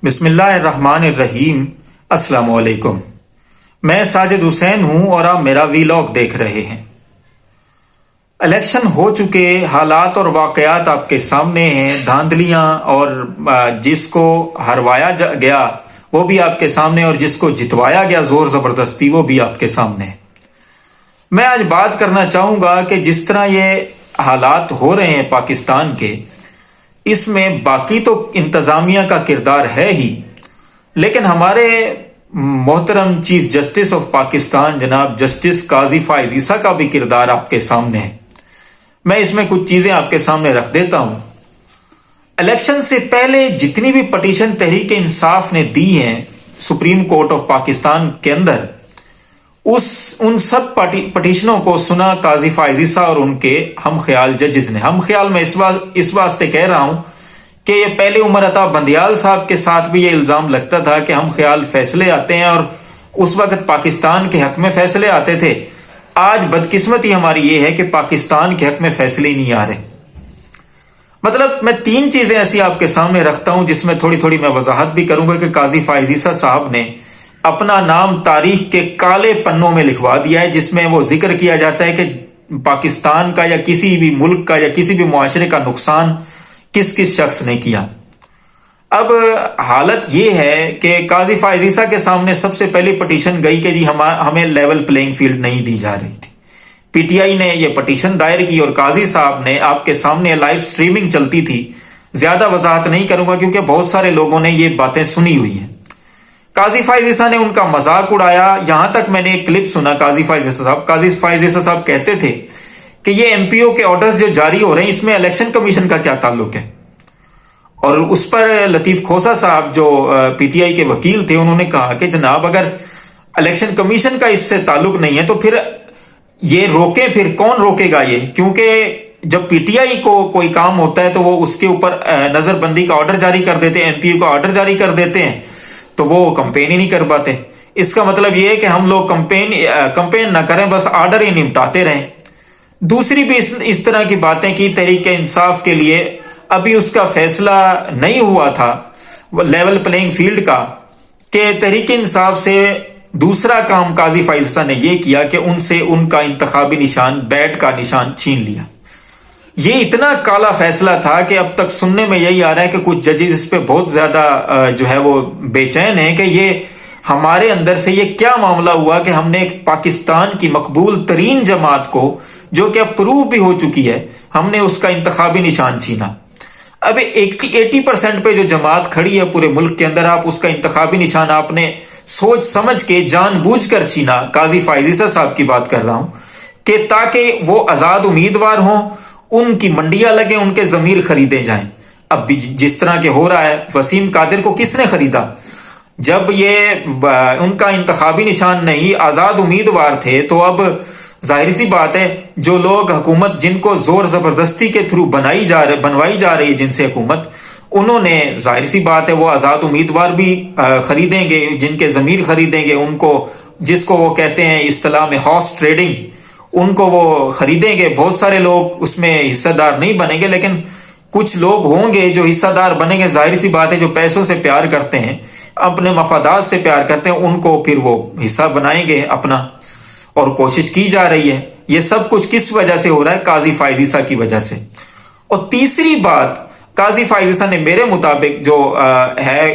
بسم اللہ الرحمن الرحیم۔ السلام علیکم، میں ساجد حسین ہوں اور آپ میرا ویلاگ دیکھ رہے ہیں۔ الیکشن ہو چکے، حالات اور واقعات آپ کے سامنے ہیں، دھاندلیاں اور جس کو ہروایا گیا وہ بھی آپ کے سامنے، اور جس کو جتوایا گیا زور زبردستی وہ بھی آپ کے سامنے ہے۔ میں آج بات کرنا چاہوں گا کہ جس طرح یہ حالات ہو رہے ہیں پاکستان کے، اس میں باقی تو انتظامیہ کا کردار ہے ہی، لیکن ہمارے محترم چیف جسٹس آف پاکستان جناب جسٹس قاضی فائز عیسیٰ کا بھی کردار آپ کے سامنے ہے۔ میں اس میں کچھ چیزیں آپ کے سامنے رکھ دیتا ہوں۔ الیکشن سے پہلے جتنی بھی پٹیشن تحریک انصاف نے دی ہیں سپریم کورٹ آف پاکستان کے اندر، ان سب پٹیشنوں کو سنا قاضی فائز عیسیٰ اور ان کے ہم خیال ججز نے۔ ہم خیال میں اس واسطے کہہ رہا ہوں کہ یہ پہلے عمر عطا بندیال صاحب کے ساتھ بھی یہ الزام لگتا تھا کہ ہم خیال فیصلے آتے ہیں، اور اس وقت پاکستان کے حق میں فیصلے آتے تھے۔ آج بدقسمتی ہماری یہ ہے کہ پاکستان کے حق میں فیصلے ہی نہیں آ رہے۔ مطلب میں تین چیزیں ایسی آپ کے سامنے رکھتا ہوں جس میں تھوڑی میں وضاحت بھی کروں گا کہ قاضی فائز عیسیٰ صاحب نے اپنا نام تاریخ کے کالے پنوں میں لکھوا دیا ہے، جس میں وہ ذکر کیا جاتا ہے کہ پاکستان کا یا کسی بھی ملک کا یا کسی بھی معاشرے کا نقصان کس کس شخص نے کیا۔ اب حالت یہ ہے کہ قاضی فائز عیسیٰ کے سامنے سب سے پہلی پٹیشن گئی کہ جی ہمیں لیول پلینگ فیلڈ نہیں دی جا رہی تھی۔ پی ٹی آئی نے یہ پٹیشن دائر کی اور قاضی صاحب نے آپ کے سامنے لائیو سٹریمنگ چلتی تھی۔ زیادہ وضاحت نہیں کروں گا کیونکہ بہت سارے لوگوں نے یہ باتیں سنی ہوئی ہیں۔ قاضی فائز عیسیٰ نے ان کا مذاق اڑایا، یہاں تک میں نے ایک کلپ سنا قاضی فائز عیسیٰ صاحب کہتے تھے کہ یہ ایم پی او کے آرڈرز جو جاری ہو رہے ہیں اس میں الیکشن کمیشن کا کیا تعلق ہے، اور اس پر لطیف کھوسہ صاحب جو پی ٹی آئی کے وکیل تھے انہوں نے کہا کہ جناب اگر الیکشن کمیشن کا اس سے تعلق نہیں ہے تو پھر یہ روکے، پھر کون روکے گا یہ؟ کیونکہ جب پی ٹی آئی کو کوئی کام ہوتا ہے تو وہ اس کے اوپر نظر بندی کا آرڈر جاری کر دیتے ہیں، ایم پی او کا آرڈر جاری کر دیتے ہیں، تو وہ کمپین ہی نہیں کر پاتے۔ اس کا مطلب یہ ہے کہ ہم لوگ کمپین نہ کریں، بس آرڈر ہی نمٹاتے رہیں۔ دوسری بھی اس طرح کی باتیں کی تحریک انصاف کے لیے ابھی اس کا فیصلہ نہیں ہوا تھا لیول پلینگ فیلڈ کا، کہ تحریک انصاف سے دوسرا کام قاضی فائز عیسیٰ نے یہ کیا کہ ان سے ان کا انتخابی نشان بیٹ کا نشان چھین لیا۔ یہ اتنا کالا فیصلہ تھا کہ اب تک سننے میں یہی آ رہا ہے کہ کچھ ججز اس پہ بہت زیادہ جو ہے وہ بے چین ہیں کہ یہ ہمارے اندر سے یہ کیا معاملہ ہوا کہ ہم نے ایک پاکستان کی مقبول ترین جماعت کو، جو کہ اب پروو بھی ہو چکی ہے، ہم نے اس کا انتخابی نشان چھینا۔ اب 80% پہ جو جماعت کھڑی ہے پورے ملک کے اندر، آپ اس کا انتخابی نشان آپ نے سوچ سمجھ کے جان بوجھ کر چھینا۔ قاضی فائز عیسیٰ صاحب کی بات کر رہا ہوں کہ تاکہ وہ آزاد امیدوار ہوں، ان کی منڈیاں لگیں، ان کے ضمیر خریدے جائیں۔ اب بھی جس طرح کے ہو رہا ہے، وسیم قادر کو کس نے خریدا؟ جب یہ ان کا انتخابی نشان نہیں، آزاد امیدوار تھے، تو اب ظاہر سی بات ہے جو لوگ حکومت جن کو زور زبردستی کے تھرو بنوائی جا رہی ہے جن سے حکومت، انہوں نے ظاہر سی بات ہے وہ آزاد امیدوار بھی خریدیں گے، جن کے ضمیر خریدیں گے، ان کو جس کو وہ کہتے ہیں اصطلاح میں ہارس ٹریڈنگ، ان کو وہ خریدیں گے۔ بہت سارے لوگ اس میں حصہ دار نہیں بنیں گے، لیکن کچھ لوگ ہوں گے جو حصہ دار بنیں گے۔ ظاہر سی بات ہے جو پیسوں سے پیار کرتے ہیں، اپنے مفادات سے پیار کرتے ہیں، ان کو پھر وہ حصہ بنائیں گے اپنا، اور کوشش کی جا رہی ہے۔ یہ سب کچھ کس وجہ سے ہو رہا ہے؟ قاضی فائز عیسیٰ کی وجہ سے۔ اور تیسری بات، قاضی فائز عیسیٰ نے میرے مطابق جو ہے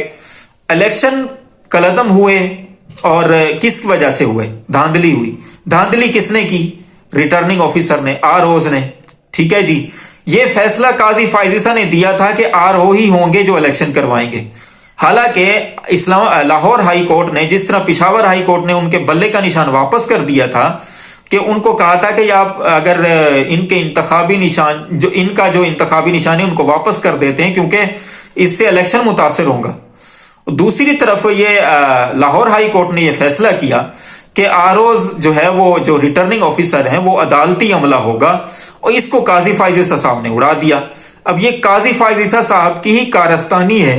الیکشن کالعدم ہوئے، اور کس وجہ سے ہوئے؟ دھاندلی ہوئی۔ دھاندلی کس نے کی؟ ریٹرننگ آفیسر نے، آر اوز نے۔ ٹھیک ہے جی، یہ فیصلہ قاضی فائز عیسیٰ نے دیا تھا کہ آر او ہی ہوں گے جو الیکشن کروائیں گے۔ حالانکہ لاہور ہائی کورٹ نے، جس طرح پشاور ہائی کورٹ نے ان کے بلے کا نشان واپس کر دیا تھا، کہ ان کو کہا تھا کہ آپ اگر ان کے انتخابی نشان ان کا جو انتخابی نشان ہے ان کو واپس کر دیتے ہیں کیونکہ اس سے الیکشن متاثر ہوگا۔ دوسری طرف یہ لاہور ہائی کورٹ نے یہ فیصلہ کیا کہ آر اوز جو ہے وہ جو ریٹرننگ آفیسر ہیں وہ عدالتی عملہ ہوگا، اور اس کو قاضی فائز عیسیٰ صاحب نے اڑا دیا۔ اب یہ قاضی فائز عیسیٰ صاحب کی ہی کارستانی ہے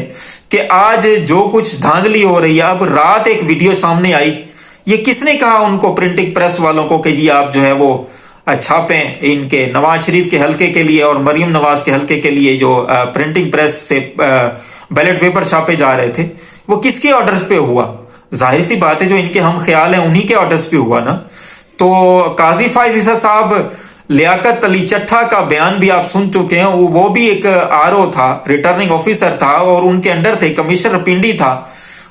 کہ آج جو کچھ دھاندلی ہو رہی ہے۔ اب رات ایک ویڈیو سامنے آئی، یہ کس نے کہا ان کو، پرنٹنگ پریس والوں کو، کہ جی آپ جو ہے وہ چھاپیں ان کے نواز شریف کے حلقے کے لیے اور مریم نواز کے حلقے کے لیے جو پرنٹنگ پریس سے بیلٹ پیپر چھاپے جا رہے تھے، وہ کس کے آرڈرز پہ ہوا؟ ظاہر سی بات ہے جو ان کے ہم خیال ہیں انہی کے آرڈرز پہ ہوا نا۔ تو قاضی فائز عیسیٰ صاحب، لیاقت علی چٹھا کا بیان بھی آپ سن چکے ہیں، وہ بھی ایک RO تھا، ریٹرننگ آفیسر تھا، اور ان کے انڈر تھے، کمشنر پنڈی تھا۔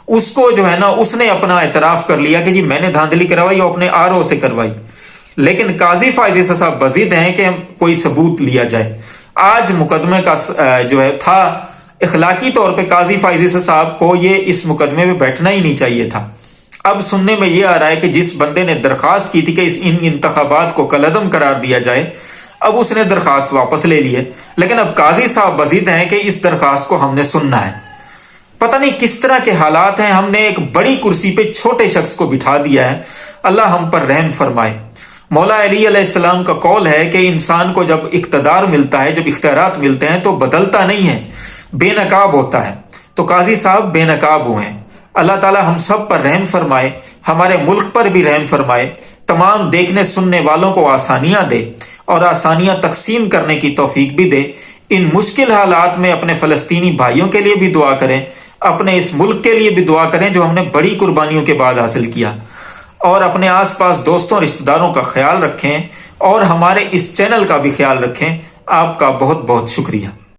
اس کو جو ہے نا، اس نے اپنا اعتراف کر لیا کہ جی میں نے دھاندلی کروائی اور اپنے RO سے کروائی، لیکن قاضی فائز عیسیٰ صاحب بضد ہیں کہ کوئی ثبوت لیا جائے۔ آج مقدمے کا جو ہے تھا، اخلاقی طور پہ قاضی فائز عیسیٰ صاحب کو یہ اس مقدمے میں بیٹھنا ہی نہیں چاہیے تھا۔ اب سننے میں یہ آ رہا ہے کہ جس بندے نے درخواست کی تھی کہ ان انتخابات کو کالعدم قرار دیا جائے، اب اس نے درخواست واپس لے لی ہے، لیکن اب قاضی صاحب بضد ہیں کہ اس درخواست کو ہم نے سننا ہے۔ پتہ نہیں کس طرح کے حالات ہیں، ہم نے ایک بڑی کرسی پہ چھوٹے شخص کو بٹھا دیا ہے۔ اللہ ہم پر رحم فرمائے۔ مولا علی علیہ السلام کا قول ہے کہ انسان کو جب اقتدار ملتا ہے، جب اختیارات ملتے ہیں، تو بدلتا نہیں ہے، بے نقاب ہوتا ہے۔ تو قاضی صاحب بے نقاب ہوئے ہیں۔ اللہ تعالی ہم سب پر رحم فرمائے، ہمارے ملک پر بھی رحم فرمائے، تمام دیکھنے سننے والوں کو آسانیاں دے اور آسانیاں تقسیم کرنے کی توفیق بھی دے۔ ان مشکل حالات میں اپنے فلسطینی بھائیوں کے لیے بھی دعا کریں، اپنے اس ملک کے لیے بھی دعا کریں جو ہم نے بڑی قربانیوں کے بعد حاصل کیا، اور اپنے آس پاس دوستوں رشتہ داروں کا خیال رکھیں، اور ہمارے اس چینل کا بھی خیال رکھیں۔ آپ کا بہت بہت شکریہ۔